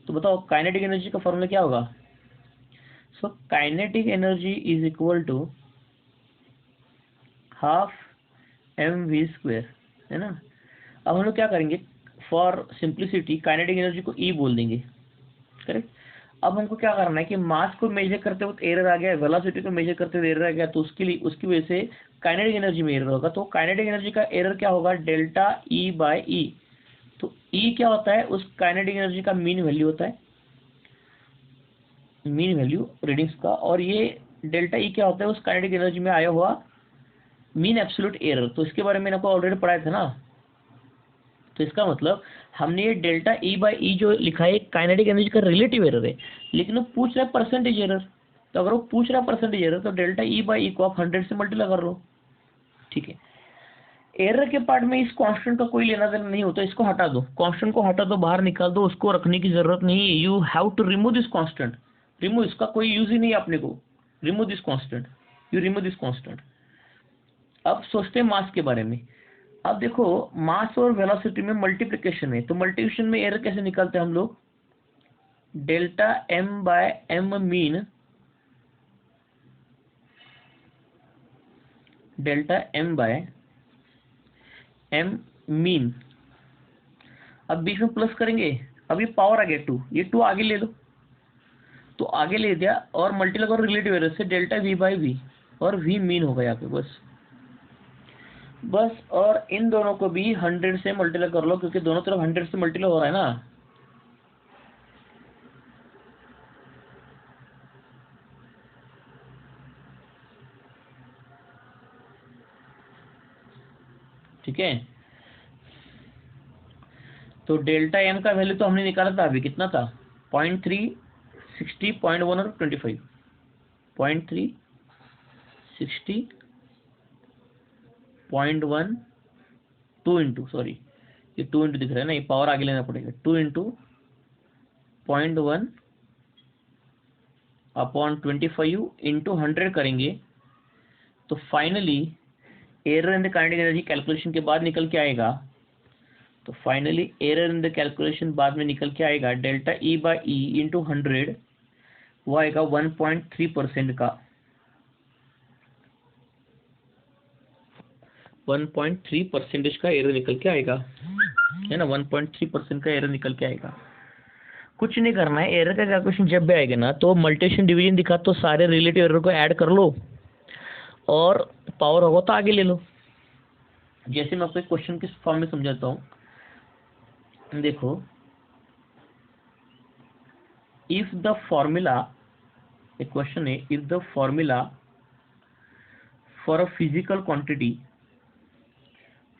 तो बताओ काइनेटिक एनर्जी का फॉर्मूला क्या होगा। So kinetic energy is equal to half mv², है ना। अब हम लोग क्या करेंगे, फॉर सिंप्लिसिटी काइनेटिक एनर्जी को ई बोल देंगे। करेक्ट। अब हमको क्या करना है कि मास को मेजर करते वक्त एरर आ गया, वेलोसिटी को मेजर करते हुए एरर आ गया, तो उसके लिए उसकी वजह से काइनेटिक एनर्जी में एरर होगा। तो काइनेटिक एनर्जी का एरर क्या होगा, डेल्टा ई बाय ई। तो ई क्या होता है, उस काइनेटिक एनर्जी का मीन वैल्यू होता है, मीन वैल्यू रीडिंग्स का, और ये डेल्टा ई क्या होता है, उस काइनेटिक एनर्जी में आया हुआ मीन एब्सोल्यूट एरर। तो इसके बारे में आपको ऑलरेडी पढ़ाया था ना। तो इसका मतलब हमने ये डेल्टा ई बाई ई जो लिखा है काइनेटिक एनर्जी का रिलेटिव एरर है, लेकिन वो पूछ रहा है परसेंटेज एरर। तो अगर वो पूछ रहा है परसेंटेज एरर तो डेल्टा ई बाई ई को आप 100 से मल्टीप्लाई कर लो। ठीक है। एरर के पार्ट में इस कांस्टेंट का कोई लेना देना नहीं होता, इसको हटा दो, कांस्टेंट को हटा दो, बाहर निकाल दो, उसको रखने की जरूरत नहीं है। You have to remove this constant, remove, इसका कोई यूज ही नहीं है अपने को। Remove this constant, you remove this constant. अब सोचते हैं मास के बारे में। अब देखो मास और वेलोसिटी में मल्टीप्लिकेशन है, तो मल्टीप्लिकेशन में एरर कैसे निकालते हैं हम लोग, delta M by M mean, delta M by M mean. अब बीच में प्लस करेंगे, अब ये पावर आ गया 2, ये 2 आगे ले लो, तो आगे ले दिया और मल्टीप्लाई करो रिलेटिव एरर से, डेल्टा वी बाई वी, और वी मीन होगा यहाँ पे। बस और इन दोनों को भी 100 से मल्टीप्लाई कर लो, क्योंकि दोनों तरफ 100 से मल्टीप्लाई हो रहा है ना। ठीक है। तो डेल्टा एम का वैल्यू तो हमने निकाला था अभी, कितना था, 0.3, 60, 0.1 और 25। 0.3, 60, 0.1, 2 इंटू, सॉरी ये 2 इंटू दिख रहा है ना, ये पावर आगे लेना पड़ेगा, 2 इंटू 0.1 अपॉन 25 इंटू 100 करेंगे तो finally error in the kinetic energy calculation के बाद निकल के आएगा। तो finally error in the calculation बाद में निकल के आएगा delta E by E into 100, वो आएगा 1.3% का। 1.3% का एरर निकल के आएगा, है ना। 1.3% का एरर निकल के आएगा। कुछ नहीं करना है, एरर का कैलकुलेशन जब भी आएगा ना तो मल्टीप्लिकेशन डिवीजन दिखा तो सारे रिलेटिव एरर को ऐड कर लो और पावर होगा तो आगे ले लो। जैसे मैं आपको एक क्वेश्चन किस फॉर्म में समझाता हूँ, देखो, इफ द फॉर्मूला, एक क्वेश्चन है, if the formula for a physical quantity,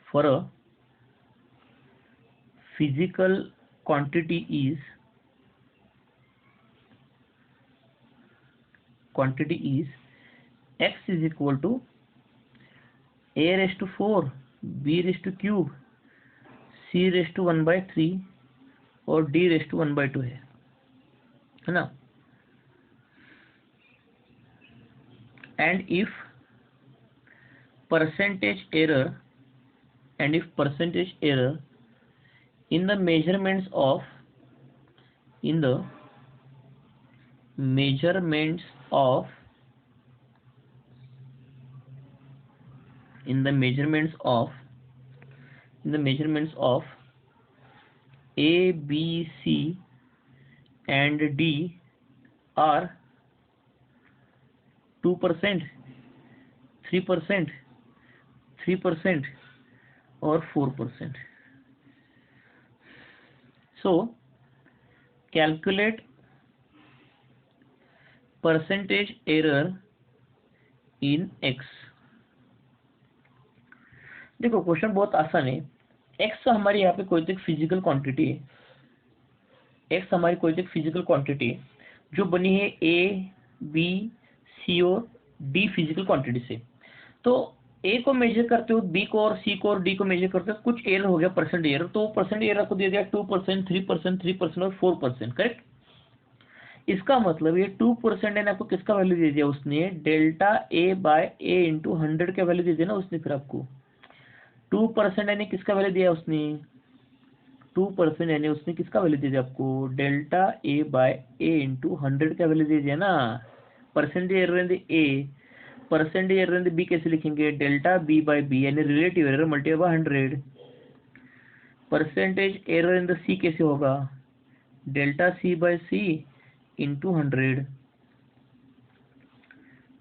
for a physical quantity is x is equal to a raised to 4 b raised to cube c raised to 1/3 और d raised to 1/2 है ना। and if percentage error in the measurements of A, B, C and D are 2%, 3%, 3% or 4%. So calculate percentage error in X. देखो क्वेश्चन बहुत आसान है। X हमारी यहाँ पे कोई तो फिजिकल क्वांटिटी है, X हमारी कोई तो फिजिकल क्वांटिटी है जो बनी है A, B, C और D फिजिकल क्वांटिटी से। तो A को मेजर करते हो, B को और C को और D को मेजर करते हो, कुछ एरर हो गया परसेंट एरर, तो परसेंट एरर को दे दिया 2%, 3%, 3% और 4%, करेक्ट। इसका मतलब ये 2% ने आपको किसका वैल्यू दे दिया उसने, delta A by A into 100 का वैल्यू दे दिया ना उसने। फिर आपको 2% यानी किसका वैल्यू दिया उसने, 2% यानी उसने किसका वैल्यू दे दिया आपको, delta A by A into 100 का वैल्यू दे दिया ना। Percentage error in the A, percentage error in the B कैसे लिखेंगे, डेल्टा B बाय B यानी relative error multiply by 100। Percentage error in the C कैसे होगा, delta C by C into 100।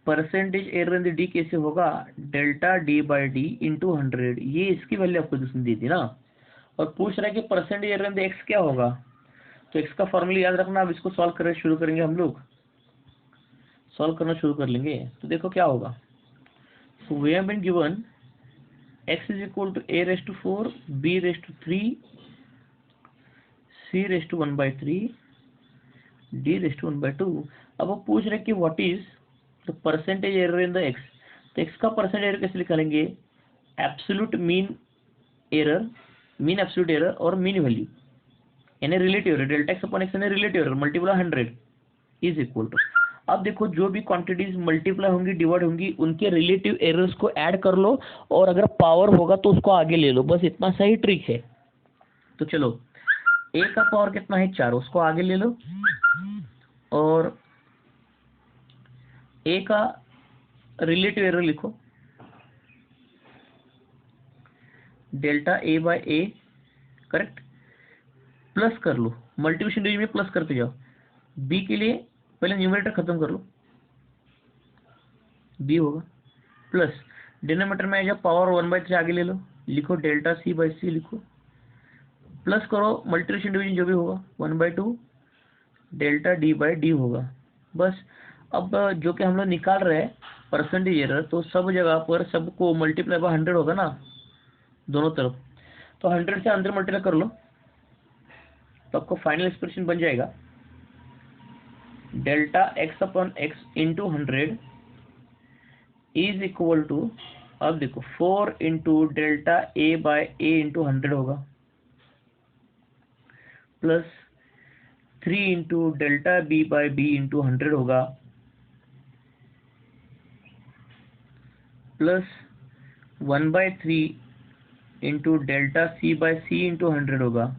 Percentage error in the D कैसे होगा, delta D by D into 100। ये इसकी वैल्यू आपको उसने दी थी ना। और पूछ रहा है कि percentage error in the X क्या होगा, तो X का फॉर्मूला याद रखना। अब इसको सॉल्व करना शुरू करेंगे, हम लोग सॉल्व करना शुरू कर लेंगे। तो देखो क्या होगा, so we have been given x is equal to a raised to 4 b raised to 3 c raised to 1/3 d raised to 1/2। अब वो पूछ रहे कि what is the percentage error in the x। तो x का परसेंटेज एरर कैसे लिखेंगे, absolute mean error, mean absolute error और मीन वैल्यू यानी relative error, delta x upon x यानी relative error multiply 100 is equal to. अब देखो जो भी क्वांटिटीज मल्टीप्लाई होंगी, डिवाइड होंगी, उनके रिलेटिव एरर्स को ऐड कर लो और अगर पावर होगा तो उसको आगे ले लो, बस इतना सही ट्रिक है। तो चलो A का पावर कितना है 4, उसको आगे ले लो और A का रिलेटिव एरर लिखो, delta A by A, correct. Plus कर लो, मल्टीप्लिकेशन डिवीजन में प्लस करते जाओ। B के लिए पहले न्यूमरेटर खत्म कर लो, B होगा प्लस डिनोमिनेटर में जब पावर 1/3 आगे ले लो, लिखो डेल्टा C बाय C लिखो, प्लस करो मल्टीप्लिकेशन डिवीजन जो भी होगा 1/2 डेल्टा D बाय D होगा। बस अब जो कि हम लोग निकाल रहे हैं परसेंटेज एरर, तो सब जगह पर सबको मल्टीप्लाई बाय 100 होगा ना दोनों तरफ। तो 100 से अंदर मल्टीप्लाई कर लो तो आपको फाइनल एक्सप्रेशन बन जाएगा delta x upon x into 100 is equal to, अब देखो 4 into delta A by A into 100 होगा, plus 3 into delta B by B into 100 होगा, plus 1/3 into delta C by C into 100 होगा,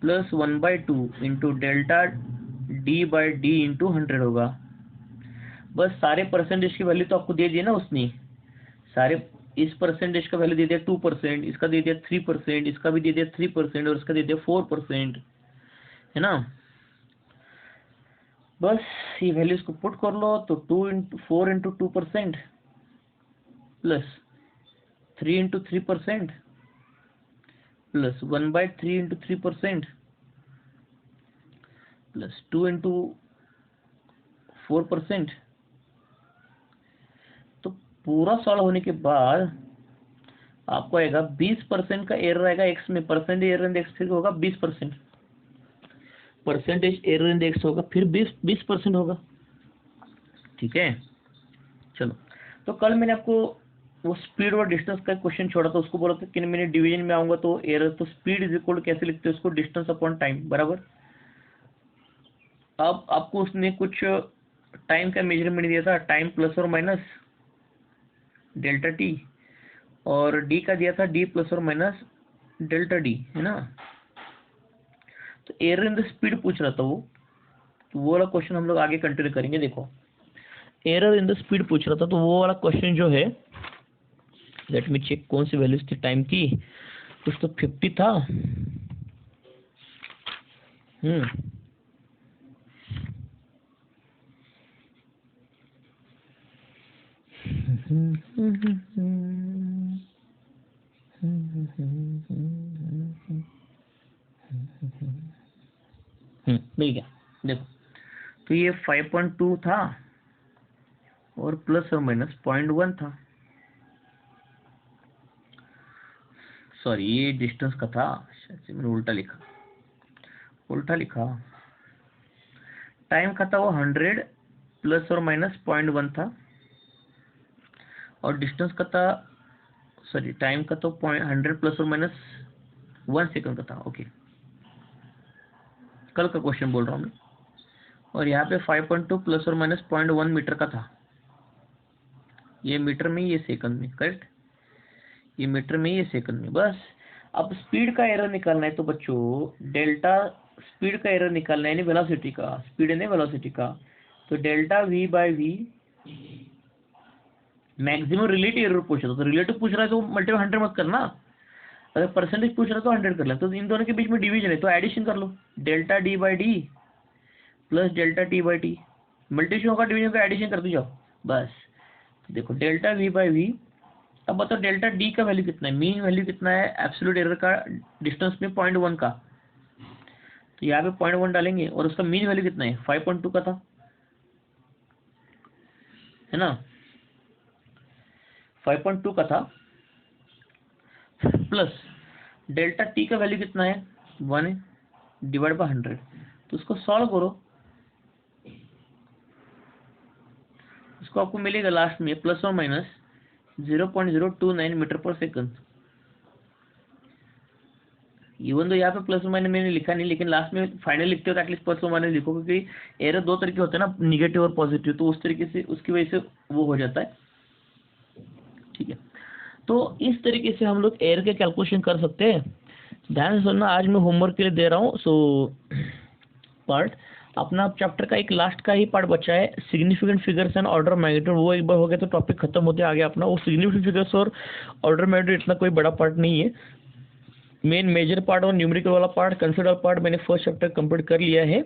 plus 1/2 into delta D by D into 100 होगा। बस सारे परसेंटेज की वैल्यू तो आपको दे दी ना उसने, सारे इस परसेंटेज का वैल्यू दे दिया 2%, इसका दे दिया 3%, इसका भी दे दिया 3% और इसका दे दिया 4%, है ना। बस ये वैल्यूज को पुट कर लो तो 4 into 2% plus 3 into 3% plus 1/3 into 3% plus 2 into 4%। तो पूरा सॉल्व होने के बाद आपको आएगा 20% का एरर आएगा एक्स में। परसेंटेज एरर इंडेक्स फिर होगा 20%, परसेंटेज एरर इंडेक्स होगा फिर 20% होगा। ठीक है, चलो। तो कल मैंने आपको वो स्पीड और डिस्टेंस का क्वेश्चन छोड़ा था, उसको बोला था कि मैंने डिवीजन में आऊंगा तो एरर, तो स्पीड इज इक्वल कैसे लिखते हैं उसको, डिस्टेंस अपॉन टाइम, बराबर। अब आपको उसने कुछ टाइम का मेजरमेंट दिया था, टाइम प्लस और माइनस डेल्टा टी, और डी का दिया था डी प्लस और माइनस डेल्टा डी, है ना। तो एरर इन द स्पीड पूछ रहा था वो, तो वो वाला क्वेश्चन हम लोग आगे कंटिन्यू करेंगे। देखो, एरर इन द स्पीड पूछ रहा था, तो वो वाला क्वेश्चन जो है, लेट मी चेक कौन सी वैल्यूज थी टाइम की। कुछ तो 50 था। मिल गया। देखो, तो ये 5.2 था और प्लस और माइनस 0.1 था। सॉरी, ये डिस्टेंस का था, शायद मैंने उल्टा लिखा। टाइम का था वो 100 प्लस और माइनस 0.1 था, और डिस्टेंस का था, सॉरी, टाइम का तो 100 प्लस और माइनस 1 सेकंड का था। ओके, कल का क्वेश्चन बोल रहा हूँ मैं। और यहाँ पे 5.2 प्लस और माइनस 0.1 मीटर का था। ये मीटर में, ये सेकंड में, करेक्ट। ये मीटर में, ये सेकंड में। बस अब स्पीड का एरर निकालना है, तो बच्चों डेल्टा स्पीड का एरर निकालना है, नहीं वेलोसिटी का, स्पीड नहीं वेलोसिटी का। तो delta V by V, maximum relative error पूछ रहा, तो रिलेटिव पूछ रहा है तो मल्टीप्लाई 100 मत करना। अगर परसेंटेज पूछ रहा है तो 100 कर ले। तो इन दोनों के बीच में डिवीजन है तो एडिशन कर लो, delta D by D plus delta T by T. Multiplication होगा, डिवीजन का एडिशन करते जाओ बस। देखो, डेल्टा वी बाई वी। अब बताओ डेल्टा डी का वैल्यू कितना है, मीन वैल्यू कितना है एब्सोल्यूट एरर का डिस्टेंस में 0.1 का। तो यहाँ पे 0.1 डालेंगे, और उसका मीन वैल्यू कितना है, 5.2 का था, है ना, 5.2 का था। प्लस डेल्टा टी का वैल्यू कितना है, 1 है, डिवाइड बाय 100। तो उसको सॉल्व करो, उसको आपको मिलेगा लास्ट में प्लस और माइनस 0.029 मीटर पर सेकंड। इवन तो यहाँ पे प्लस और माइनस मैंने लिखा नहीं, लेकिन लास्ट में फाइनल लिखते हो तो एटलीस्ट प्लस और माइनस लिखो, क्योंकि एरर दो तरीके होते हैं ना, निगेटिव और पॉजिटिव, तो उस तरीके से उसकी वजह से वो हो जाता है। ठीक है, तो इस तरीके से हम लोग एरर के कैलकुलेशन कर सकते हैं। ध्यान से सुनना, आज मैं होमवर्क के लिए दे रहा हूँ। सो पार्ट अपना चैप्टर का एक लास्ट का ही पार्ट बचा है, significant figures and order magnitude. वो एक बार हो गया तो टॉपिक खत्म होते आगे अपना। वो सिग्निफिकेंट फिगर्स और ऑर्डर मैग्नीट्यूड इतना कोई बड़ा पार्ट नहीं है। मेन मेजर पार्ट और न्यूमेरिकल वाला पार्ट, कंसिडर पार्ट मैंने फर्स्ट चैप्टर कंप्लीट कर लिया है।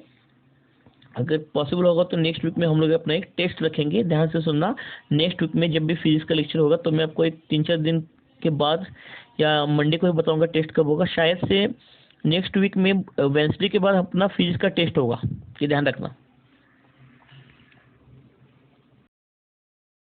अगर पॉसिबल होगा तो नेक्स्ट वीक में हम लोग अपना एक टेस्ट रखेंगे। ध्यान से सुनना, नेक्स्ट वीक में जब भी फिजिक्स का लेक्चर होगा तो मैं आपको एक 3-4 दिन के बाद या मंडे को ही बताऊंगा टेस्ट कब होगा। शायद से नेक्स्ट वीक में वेंसडे के बाद अपना फिजिक्स का टेस्ट होगा, ये ध्यान रखना।